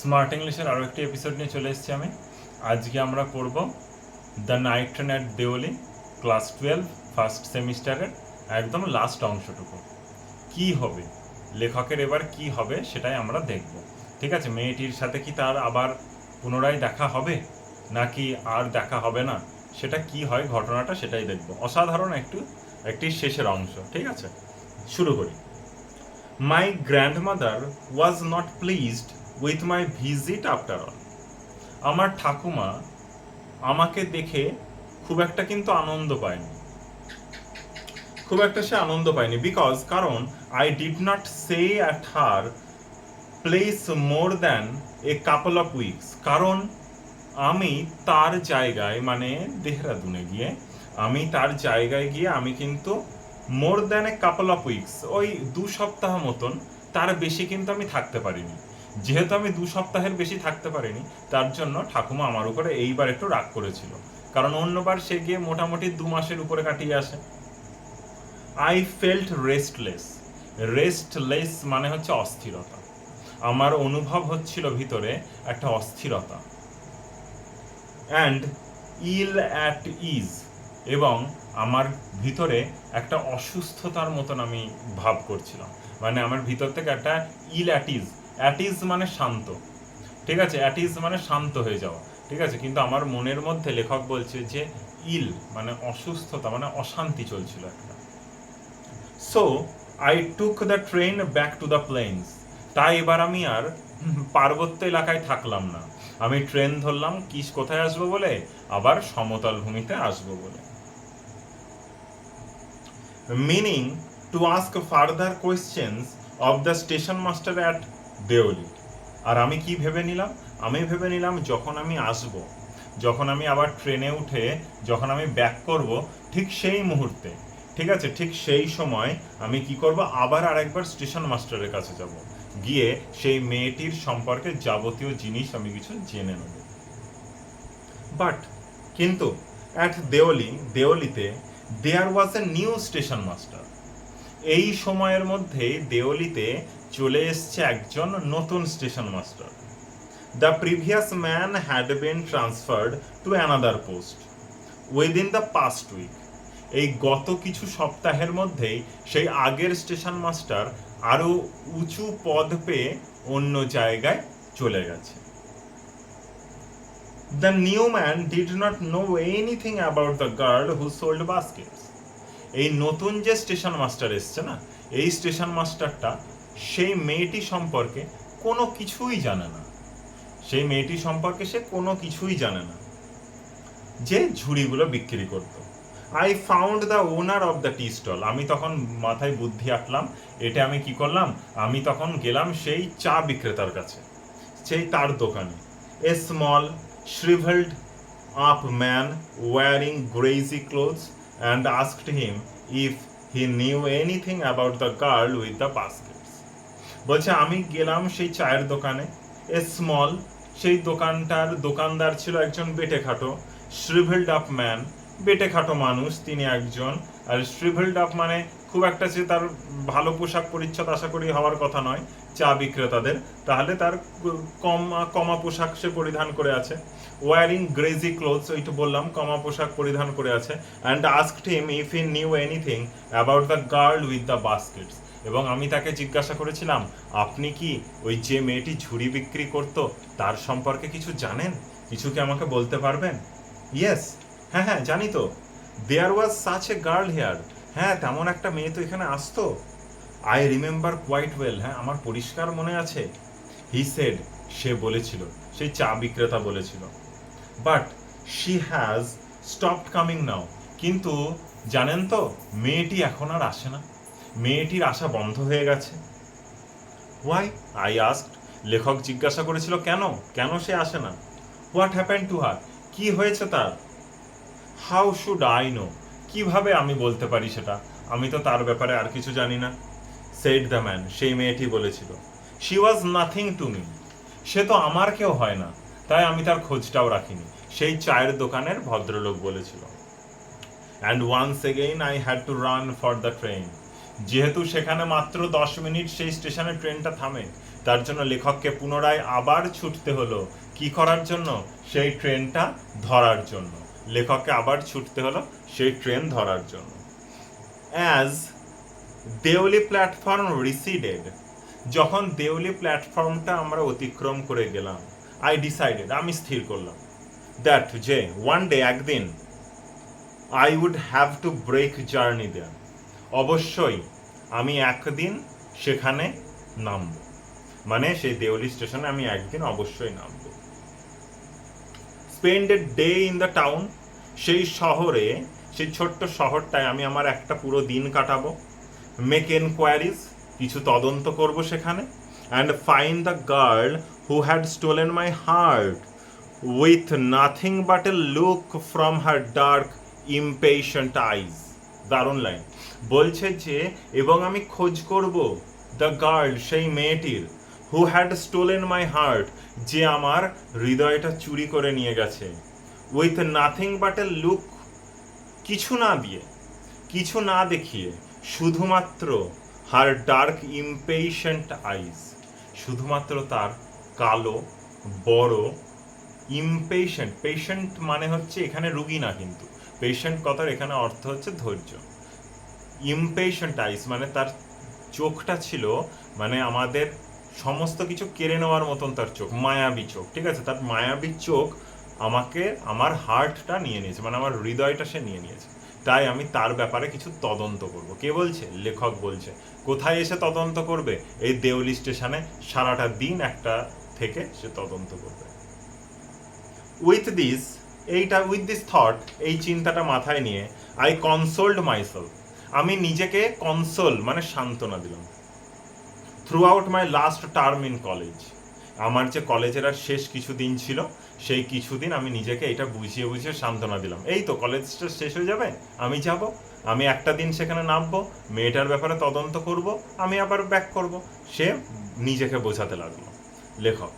Smart ইংলিশের আরও একটি এপিসোড নিয়ে চলে এসেছি আমি। আজকে আমরা পড়ব the night train at Deoli, class 12 first সেমিস্টারের একদম লাস্ট অংশটুকু। কি হবে লেখকের এবার কি হবে সেটাই আমরা দেখব। ঠিক আছে, মেয়েটির সাথে কি তার আবার পুনরায় দেখা হবে নাকি আর দেখা হবে না, সেটা কি হয় ঘটনাটা সেটাই দেখব। অসাধারণ একটি শেষের অংশ। ঠিক আছে, শুরু করি। My grandmother was not pleased with my visit after all. আমার ঠাকুমা আমাকে দেখে খুব একটা কিন্তু আনন্দ পায়নি, কারণ I did not stay at her place more than a couple of weeks. কারণ আমি তার জায়গায় মানে দেহরাদুনে গিয়ে আমি কিন্তু more than a couple of weeks, ওই 2 সপ্তাহ মতন, তার বেশি কিন্তু আমি থাকতে পারিনি। যেহেতু আমি 2 সপ্তাহের বেশি থাকতে পারিনি, তার জন্য ঠাকুমা আমার উপরে এইবার একটু রাগ করেছিল, কারণ অন্যবার সে গিয়ে মোটামুটি 2 মাসের উপরে কাটিয়ে আসে। আই ফেল্ট রেস্টলেস মানে হচ্ছে অস্থিরতা। আমার অনুভব হচ্ছিল ভিতরে একটা অস্থিরতা। অ্যান্ড ইল অ্যাট ইজ, এবং আমার ভিতরে একটা অসুস্থতার মতন আমি ভাব করছিলাম। মানে আমার ভিতর থেকে একটা ইল অ্যাট ইজ মানে শান্ত। ঠিক আছে, অ্যাট ইজ মানে শান্ত হয়ে যাওয়া। ঠিক আছে, কিন্তু আমার মনের মধ্যে লেখক বলছে যে ইল মানে অসুস্থতা, মানে অশান্তি চলছিল একটা। So I took the train back to the planes. তাই এবার আমি আর পার্বত্য এলাকায় থাকলাম না, আমি ট্রেন ধরলাম কোথায় আসবো বলে, আবার সমতল ভূমিতে আসবো বলে। Meaning to ask further questions of the station master at Deoli. আর আমি কি ভেবে নিলাম যখন আমি আবার ট্রেনে উঠে যখন আমি ব্যাক করব, ঠিক সেই মুহূর্তে, ঠিক আছে, ঠিক সেই সময় আমি কি করব, আবার আরেকবার স্টেশন মাস্টারের কাছে যাব, গিয়ে সেই মেয়েটির সম্পর্কে যাবতীয় জিনিস আমি কিছু জেনে নেব। বাট কিন্তু অ্যাট দেওলিতে there was a new station master. এই সময়ের মধ্যে দেওলিতে চলে এসছে একজন নতুন station master. The previous man had been transferred to another post within the past week. এই গত কিছু সপ্তাহের মধ্যেই সেই আগের স্টেশন মাস্টার আরও উঁচু পদ পেয়ে অন্য জায়গায় চলে গেছে। The new man did not know anything about the girl who sold baskets. এই নতুন যে স্টেশন মাস্টার এসছে না, এই স্টেশন মাস্টারটা সেই মেয়েটি সম্পর্কে কোনো কিছুই জানে না। সে কোনো কিছুই জানে না যে ঝুড়িগুলো বিক্রি করতো। I found the owner of the tea stall. আমি তখন মাথায় বুদ্ধি আঁটলাম, এটা আমি কি করলাম, আমি তখন গেলাম সেই চা বিক্রেতার কাছে, সেই তার দোকানে। A small shriveled up man wearing greasy clothes, and asked him if he knew anything about the girl with the baskets. বলছে আমি গেলাম সেই চায়ের দোকানে। এ স্মল, সেই দোকানদার ছিল একজন বেটেখাটো। shriveled up man, বেটেখাটো মানুষ তিনি একজন। আর shriveled up মানে খুব একটা যে তার ভালো পোশাক পরিচ্ছদ আশা করি হওয়ার কথা নয় চা বিক্রেতাদের, তাহলে তার কমা পোশাক সে পরিধান করে আছে। ওয়ারিং গ্রেজি ক্লোথস, ওইটা বললাম, কমা পোশাক পরিধান করে আছে। And asked him if he knew anything about the girl with the baskets. এবং আমি তাকে জিজ্ঞাসা করেছিলাম, আপনি কি ওই যে মেয়েটি ঝুড়ি বিক্রি করতো তার সম্পর্কে কিছু জানেন, কিছু কি আমাকে বলতে পারবেন? ইয়েস, হ্যাঁ জানি তো। There was such a girl here. হ্যাঁ, তেমন একটা মেয়ে তো এখানে আসতো। আই রিমেম্বার কোয়াইট ওয়েল, হ্যাঁ আমার পরিষ্কার মনে আছে। হি সেড, সে বলেছিল, সেই চা বিক্রেতা বলেছিল। But she has stopped coming now. কিন্তু জানেন তো, মেয়েটি এখন আর আসে না, মেয়েটির আসা বন্ধ হয়ে গেছে। হোয়াই, আই আস্কড, লেখক জিজ্ঞাসা করেছিল কেন সে আসে না। হোয়াট হ্যাপেন টু হার, কি হয়েছে তার। হাউ শুড আই নো, কিভাবে আমি বলতে পারি সেটা, আমি তো তার ব্যাপারে আর কিছু জানি না। সেড দ্য ম্যান, সেই মেয়েটি বলেছিল। She was nothing to me, সে তো আমার কেউ হয় না, তাই আমি তার খোঁজটাও রাখিনি, সেই চায়ের দোকানের ভদ্রলোক বলেছিল। And once again I had to run for the train. যেহেতু সেখানে মাত্র 10 মিনিট সেই স্টেশনে ট্রেনটা থামে, তার জন্য লেখককে পুনরায় আবার ছুটতে হলো কি করার জন্য, সেই ট্রেনটা ধরার জন্য। লেখককে আবার ছুটতে হলো সেই ট্রেন ধরার জন্য। অ্যাজ দেওলি প্ল্যাটফর্ম রিসিডেড, যখন দেওলি প্ল্যাটফর্মটা আমরা অতিক্রম করে গেলাম, আই ডিসাইডেড, আমি স্থির করলাম, দ্যাট যে ওয়ান ডে, একদিন, I would have to break journey there, অবশ্যই আমি একদিন সেখানে নামব, মানে সেই দেওলি স্টেশনে আমি একদিন অবশ্যই নামব। Spend a day in the town, সেই শহরে, সেই ছোট্ট শহরটায় আমি আমার একটা পুরো দিন কাটাবো। মেক এনকোয়ারিজ, কিছু তদন্ত করব সেখানে। And find the girl who had stolen my heart with nothing but a look from her dark impatient eyes. দারুণ লাইন। বলছে যে এবং আমি খোঁজ করব দ্য গার্ল, সেই মেয়েটির, হু হ্যাড স্টোলেন মাই হার্ট, যে আমার হৃদয়টা চুরি করে নিয়ে গেছে। With nothing but a look, কিছু না দিয়ে, কিছু না দেখিয়ে, শুধুমাত্র হার ডার্ক ইমপেশেন্ট আইজ, শুধুমাত্র তার কালো বড় ইমপেশেন্ট, পেশেন্ট মানে হচ্ছে এখানে রুগী না, কিন্তু পেশেন্ট কথার এখানে অর্থ হচ্ছে ধৈর্য। ইমপেশেন্ট আইজ মানে তার চোখটা ছিল, মানে আমাদের সমস্ত কিছু কেড়ে নেওয়ার মতন তার চোখ, মায়াবী চোখ, ঠিক আছে, তার মায়াবী চোখ আমাকে, আমার হার্টটা নিয়ে নিয়েছে, মানে আমার হৃদয়টা সে নিয়ে নিয়েছে। তাই আমি তার ব্যাপারে কিছু তদন্ত করব। কে বলছে? লেখক বলছে। কোথায় এসে তদন্ত করবে? এই দেওলি স্টেশনে সারাটা দিন একটা থেকে সে তদন্ত করবে। উইথ দিস থট, এই চিন্তাটা মাথায় নিয়ে, আই কনসোল্ড মাইসেলফ, আমি নিজেকে কনসোল মানে সান্ত্বনা দিলাম। Through out my last term in college, আমার যে কলেজের আর শেষ কিছুদিন ছিল, সেই কিছুদিন আমি নিজেকে এটা বুঝিয়ে বুঝিয়ে সান্ত্বনা দিলাম। এই তো কলেজটা শেষ হয়ে যাবে, আমি যাব, আমি একটা দিন সেখানে নামবো, মেয়েটার ব্যাপারে তদন্ত করব, আমি আবার ব্যাক করব। সে নিজেকে বোঝাতে লাগলো লেখক।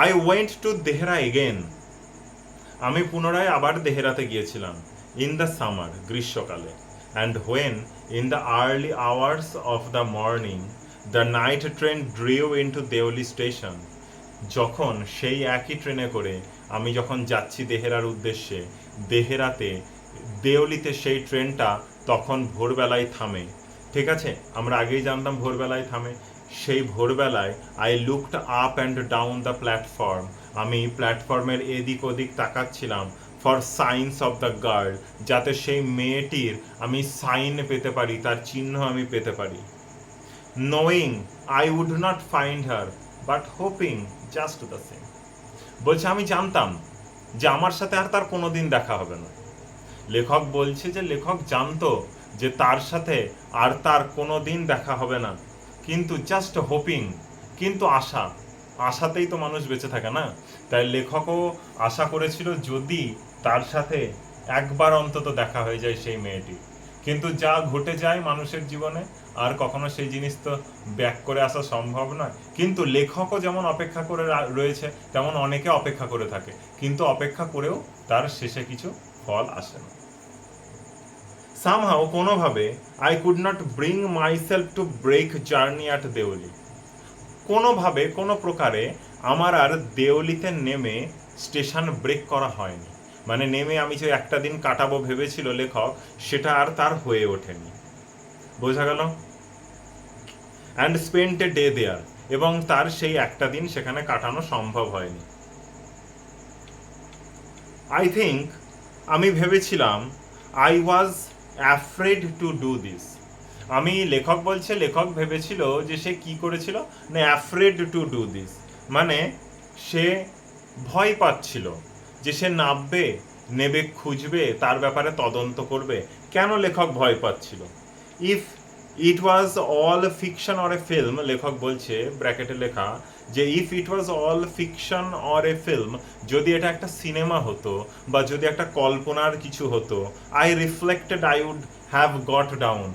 I went to Dehra again, আমি পুনরায় আবার দেহরাতে গিয়েছিলাম। ইন দ্য সামার, গ্রীষ্মকালে। And when in the early hours of the morning the night train drew into Deoli station, যখন সেই একই ট্রেনে করে আমি যখন যাচ্ছি দেহেরার উদ্দেশ্যে, দেহেরাতে দেওলিতে সেই ট্রেনটা তখন ভোরবেলায় থামে। ঠিক আছে, আমরা আগেই জানতাম ভোরবেলায় থামে। সেই ভোরবেলায় I looked up and down the platform, আমি প্ল্যাটফর্মের এদিক ওদিক তাকাচ্ছিলাম, for signs of the girl, যাতে সেই মেয়েটির আমি সাইন পেতে পারি, তার চিহ্ন আমি পেতে পারি। Knowing I would not find her but hoping just the same, বলছে আমি জানতাম যে আমার সাথে আর তার কোনোদিন দেখা হবে না। লেখক বলছে যে লেখক জানতো যে তার সাথে আর তার কোনোদিন দেখা হবে না, কিন্তু জাস্ট হোপিং, কিন্তু আশাতেই তো মানুষ বেঁচে থাকে না। তাই লেখকও আশা করেছিল যদি তার সাথে একবার অন্তত দেখা হয়ে যায় সেই মেয়েটি। কিন্তু যা ঘটে যায় মানুষের জীবনে, আর কখনো সেই জিনিস তো ব্যাক করে আসা সম্ভব নয়। কিন্তু লেখকও যেমন অপেক্ষা করে রয়েছে, তেমন অনেকে অপেক্ষা করে থাকে, কিন্তু অপেক্ষা করেও তার শেষে কিছু ফল আসে না। সামহাও, কোনোভাবে, I could not bring myself to break journey at Deoli, কোনোভাবে কোনো প্রকারে আমার আর দেওলিতে নেমে স্টেশন ব্রেক করা হয়নি, মানে নেমে আমি যে একটা দিন কাটাবো ভেবেছিল লেখক, সেটা আর তার হয়ে ওঠেনি। বোঝা গেল? And spent a day there, এবং তার সেই একটা দিন সেখানে কাটানো সম্ভব হয়নি। আই থিঙ্ক, আমি ভেবেছিলাম, I was afraid to do this, আমি, লেখক বলছে লেখক ভেবেছিল যে সে কি করেছিল না, অ্যাফ্রেড টু ডু দিস, মানে সে ভয় পাচ্ছিল যে সে নামবে, নেবে, খুঁজবে, তার ব্যাপারে তদন্ত করবে। কেন লেখক ভয় পাচ্ছিল? If it was all fiction or a film, লেখক বলছে ব্র্যাকেটে লেখা যে if it was all fiction or a film, যদি এটা একটা সিনেমা হতো বা যদি একটা কল্পনার কিছু হতো, I reflected I would have got down,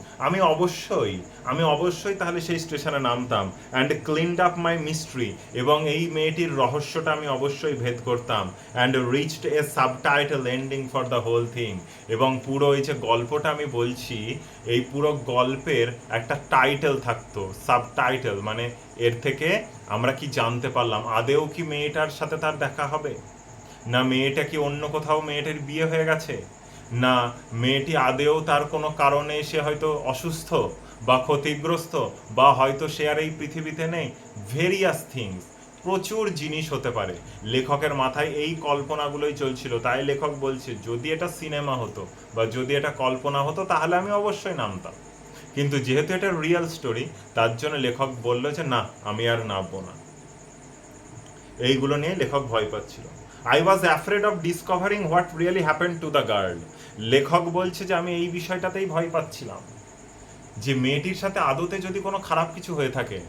আমি অবশ্যই তাহলে সেই স্টেশনে নামতাম, and cleaned up my mystery, এবং এই মেয়েটির রহস্যটা আমি অবশ্যই ভেদ করতাম, and reached a subtitle ending for the whole thing, এবং পুরো এই যে গল্পটা আমি বলছি এই পুরো গল্পের একটা টাইটেল থাকতো, সাবটাইটেল, মানে এর থেকে আমরা কি জানতে পারলাম, আদেও কি মেয়েটার সাথে তার দেখা হবে, না মেয়েটা কি অন্য কোথাও মেয়েটার বিয়ে হয়ে গেছে, না মেয়েটি আদেও তার কোনো কারণে সে হয়তো অসুস্থ বা ক্ষতিগ্রস্ত, বা হয়তো সে আর এই পৃথিবীতে নেই, ভেরিয়াস থিংস, প্রচুর জিনিস হতে পারে। লেখকের মাথায় এই কল্পনাগুলোই চলছিল, তাই লেখক বলছে যদি এটা সিনেমা হতো বা যদি এটা কল্পনা হতো তাহলে আমি অবশ্যই নামতাম, কিন্তু যেহেতু এটা রিয়েল স্টোরি তার জন্য লেখক বলল যে না, আমি আর নামবো না। এইগুলো নিয়ে লেখক ভয় পাচ্ছিল। I was afraid of discovering what really happened to the girl. লেখক বলছে যে আমি এই বিষয়টাতেই ভয় পাচ্ছিলাম, যে মেয়েটির সাথে আদতে যদি কোনো খারাপ কিছু হয়ে থাকে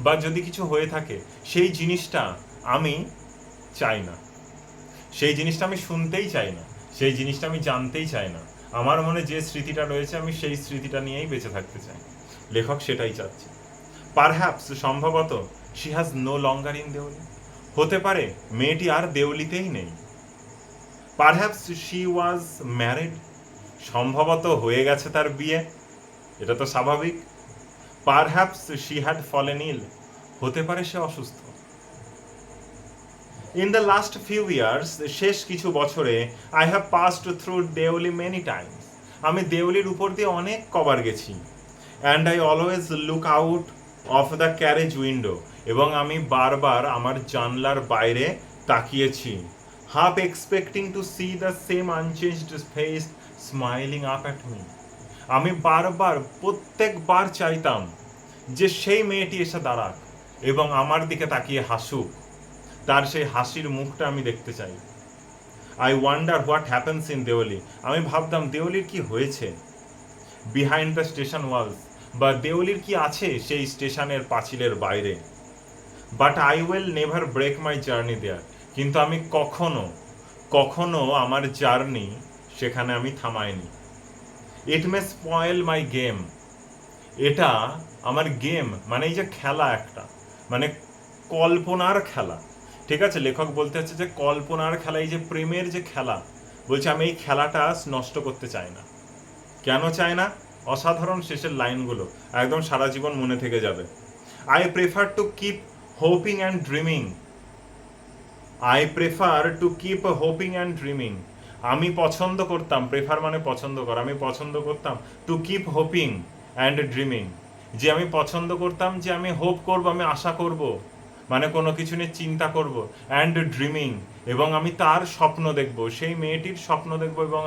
বা যদি কিছু হয়ে থাকে সেই জিনিসটা আমি চাই না, সেই জিনিসটা আমি শুনতেই চাই না, সেই জিনিসটা আমি জানতেই চাই না। আমার মনে যে স্মৃতিটা রয়েছে আমি সেই স্মৃতিটা নিয়েই বেঁচে থাকতে চাই। লেখক সেটাই চাচ্ছে। পারহ্যাপস, সম্ভবত, she has no longer in Deoli, হতে পারে মেয়েটি আর দেউলিতেই নেই। পারহ্যাপস শি ওয়াজ ম্যারিড, সম্ভবত হয়ে গেছে তার বিয়ে, এটা তো স্বাভাবিক। Perhaps she had fallen ill, হতে পারে সে অসুস্থ। In the last few years, শেষ কিছু বছরে, I have passed through Deoli many times, আমি দেউলির উপর দিয়ে অনেক কবার গেছি। And I always look out of the carriage window, এবং আমি বারবার আমার জানলার বাইরে তাকিয়েছি, half expecting to see the same unchanged face smiling up at me, আমি বারবার প্রত্যেকবার চাইতাম যে সেই মেয়েটি এসে দাঁড়াক এবং আমার দিকে তাকিয়ে হাসুক, তার সেই হাসির মুখটা আমি দেখতে চাই। I wonder what happens in Deoli, আমি ভাবতাম দেওলির কি হয়েছে, বিহাইন্ড দ্য স্টেশন ওয়ালস, বা দেওলির কি আছে সেই স্টেশনের পাঁচিলের বাইরে। But I will never break my journey there, কিন্তু আমি কখনো আমার জার্নি সেখানে আমি থামাইনি। ইট মে স্পয়েল মাই গেম, এটা আমার গেম, মানে এই যে খেলা একটা, মানে কল্পনার খেলা, ঠিক আছে, লেখক বলতে হচ্ছে যে কল্পনার খেলা, এই যে প্রেমের যে খেলা, বলছে আমি এই খেলাটা নষ্ট করতে চাই না। কেন চাই না? অসাধারণ শেষের লাইনগুলো একদম সারা জীবন মনে থেকে যাবে। I prefer to keep hoping and dreaming, I prefer to keep hoping and dreaming, আমি পছন্দ করতাম, প্রেফার মানে পছন্দ করা, আমি পছন্দ করতাম to keep hoping and dreaming, যে আমি পছন্দ করতাম যে আমি হোপ করব, আমি আশা করব, মানে কোনো কিছু নিয়ে চিন্তা করব, অ্যান্ড ড্রিমিং, এবং আমি তার স্বপ্ন দেখব, সেই মেয়েটির স্বপ্ন দেখব, এবং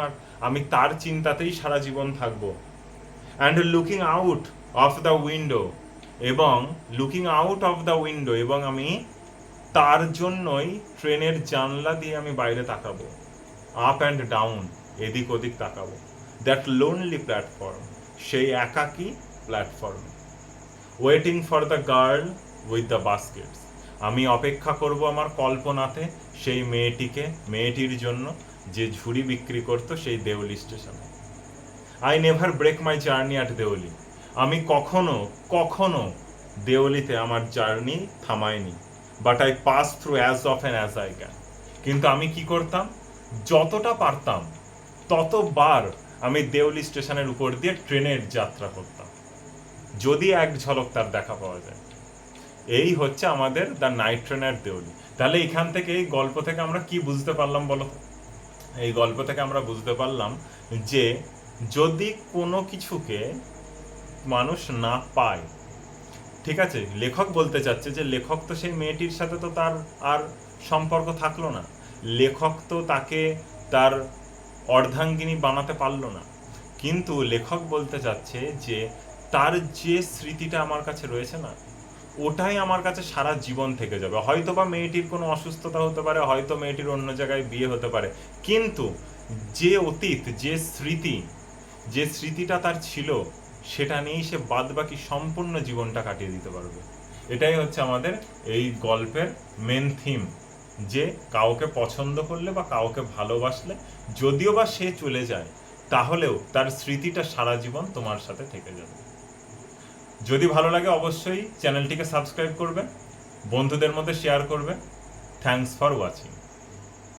আমি তার চিন্তাতেই সারা জীবন থাকব। And looking out of the window, এবং looking out of the window, এবং আমি তার জন্যই ট্রেনের জানলা দিয়ে আমি বাইরে তাকাবো, আপ অ্যান্ড ডাউন, এদিক ওদিক তাকাবো। দ্যাট লোনলি প্ল্যাটফর্ম, সেই একাকী platform. Waiting for the girl with the baskets, আমি অপেক্ষা করব আমার কল্পনাতে সেই মেয়েটির জন্য যে ঝুড়ি বিক্রি করতো সেই দেওলি স্টেশনে। I never break my journey at Deoli, আমি কখনো দেওলিতে আমার জার্নি থামাইনি। But I pass through as often as I can, কিন্তু আমি কি করতাম, যতটা পারতাম ততবার আমি দেওলি স্টেশনের উপর দিয়ে ট্রেনের যাত্রা করতাম, যদি এক ঝলক তার দেখা পাওয়া যায়। এই হচ্ছে আমাদের দ্য নাইট ট্রেনের দেওলি। তাহলে এখান থেকে এই গল্প থেকে আমরা কি বুঝতে পারলাম বলো? এই গল্প থেকে আমরা বুঝতে পারলাম যে যদি কোনো কিছুকে মানুষ না পায়, ঠিক আছে, লেখক বলতে চাচ্ছে যে লেখক তো সেই মেয়েটির সাথে তো তার আর সম্পর্ক থাকলো না, লেখক তো তাকে তার অর্ধাঙ্গিনী বানাতে পারলো না, কিন্তু লেখক বলতে চাচ্ছে যে তার যে স্মৃতিটা আমার কাছে রয়েছে না, ওটাই আমার কাছে সারা জীবন থেকে যাবে। হয়তো বা মেয়েটির কোনো অসুস্থতা হতে পারে, হয়তো মেয়েটির অন্য জায়গায় বিয়ে হতে পারে, কিন্তু যে অতীত, যে স্মৃতিটা তার ছিল, সেটা নিয়েই সে বাদবাকি সম্পূর্ণ জীবনটা কাটিয়ে দিতে পারবে। এটাই হচ্ছে আমাদের এই গল্পের মেন থিম, যে কাউকে পছন্দ করলে বা কাউকে ভালোবাসলে, যদিও বা সে চলে যায়, তাহলেও তার স্মৃতিটা সারা জীবন তোমার সাথে থেকে যাবে। যদি ভালো লাগে অবশ্যই চ্যানেলটিকে সাবস্ক্রাইব করবে, বন্ধুদের মধ্যে শেয়ার করবে। Thanks for watching.